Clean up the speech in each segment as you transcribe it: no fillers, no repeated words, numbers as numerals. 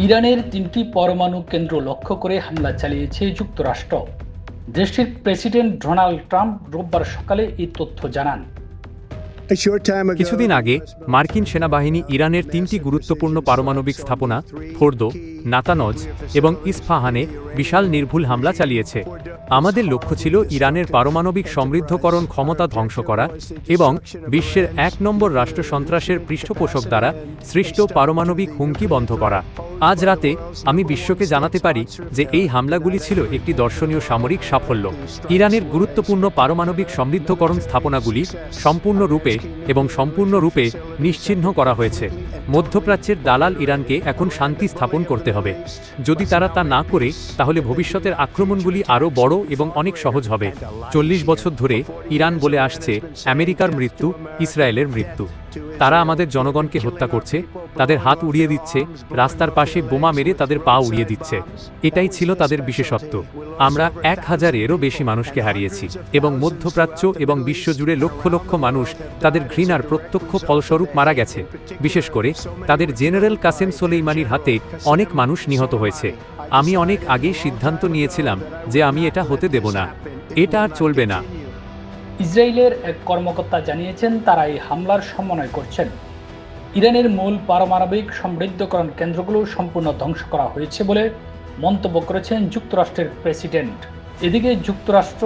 ইরানের ৩টি পরমাণু কেন্দ্র লক্ষ্য করে হামলা চালিয়েছে যুক্তরাষ্ট্র। দেশটির প্রেসিডেন্ট ডোনাল্ড ট্রাম্প রোববার সকালে এই তথ্য জানান। কিছুদিন আগে মার্কিন সেনাবাহিনী ইরানের ৩টি গুরুত্বপূর্ণ পারমাণবিক স্থাপনা ফোর্দো, নাতানজ এবং ইস্ফাহানে বিশাল নির্ভুল হামলা চালিয়েছে। আমাদের লক্ষ্য ছিল ইরানের পারমাণবিক সমৃদ্ধকরণ ক্ষমতা ধ্বংস করা এবং বিশ্বের ১ নম্বর রাষ্ট্র সন্ত্রাসের পৃষ্ঠপোষক দ্বারা সৃষ্ট পারমাণবিক হুমকি বন্ধ করা। আজ রাতে আমি বিশ্বকে জানাতে পারি যে এই হামলাগুলি ছিল একটি দর্শনীয় সামরিক সাফল্য। ইরানের গুরুত্বপূর্ণ পারমাণবিক সমৃদ্ধকরণ স্থাপনাগুলি সম্পূর্ণরূপে নিশ্চিহ্ন করা হয়েছে। মধ্যপ্রাচ্যের দালাল ইরানকে এখন শান্তি স্থাপন করতে হবে। যদি তারা তা না করে তাহলে ভবিষ্যতের আক্রমণগুলি আরও বড় এবং অনেক সহজ হবে। ৪০ বছর ধরে ইরান বলে আসছে আমেরিকার মৃত্যু, ইসরায়েলের মৃত্যু। তারা আমাদের জনগণকে হত্যা করছে, তাদের হাত উড়িয়ে দিচ্ছে, রাস্তার পাশে বোমা মেরে তাদের পা উড়িয়ে দিচ্ছে। এটাই ছিল তাদের বিশেষত্ব। আমরা ১,০০০-এরও বেশি মানুষকে হারিয়েছি এবং মধ্যপ্রাচ্য এবং বিশ্বজুড়ে লক্ষ লক্ষ মানুষ তাদের ঘৃণার প্রত্যক্ষ ফলস্বরূপ মারা গেছে। বিশেষ করে তাদের জেনারেল কাসেম সোলেইমানির হাতে অনেক মানুষ নিহত হয়েছে। আমি অনেক আগেই সিদ্ধান্ত নিয়েছিলাম যে আমি এটা হতে দেব না। এটা আর চলবে না। ইসরায়েলের এক কর্মকর্তা জানিয়েছেন তারা এই হামলার সমন্বয় করছেন। ইরানের মূল পারমাণবিক সমৃদ্ধকরণ কেন্দ্রগুলো সম্পূর্ণ ধ্বংস করা হয়েছে বলে মন্তব্য করেছেন যুক্তরাষ্ট্রের প্রেসিডেন্ট। এদিকে যুক্তরাষ্ট্র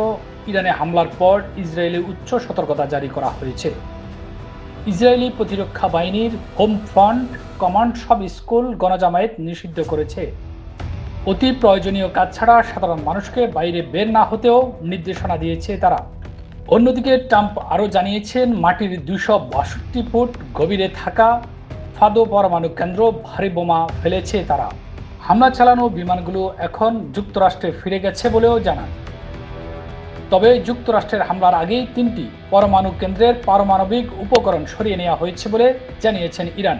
ইরানে হামলার পর ইসরায়েলে উচ্চ সতর্কতা জারি করা হয়েছে। ইসরায়েলি প্রতিরক্ষা বাহিনীর হোম ফ্রন্ট কমান্ড সব স্কুল গণজামায়াত নিষিদ্ধ করেছে। অতি প্রয়োজনীয় কাজ ছাড়া সাধারণ মানুষকে বাইরে বের না হতেও নির্দেশনা দিয়েছে তারা। অন্যদিকে ট্রাম্প আরও জানিয়েছেন মাটির ২৬২ ফুট গভীরে থাকা ফাদো পরমাণু কেন্দ্র ভারী বোমা ফেলেছে তারা। হামলা চালানো বিমানগুলো এখন যুক্তরাষ্ট্রে ফিরে গেছে বলেও জানান। তবে যুক্তরাষ্ট্রের হামলার আগেই ৩টি পরমাণু কেন্দ্রের পারমাণবিক উপকরণ সরিয়ে নেওয়া হয়েছে বলে জানিয়েছেন ইরান।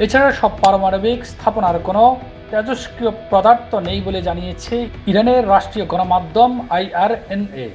এছাড়া সব পারমাণবিক স্থাপনার কোনো তেজস্ক্রিয় পদার্থ নেই বলে জানিয়েছে ইরানের রাষ্ট্রীয় গণমাধ্যম IRNA।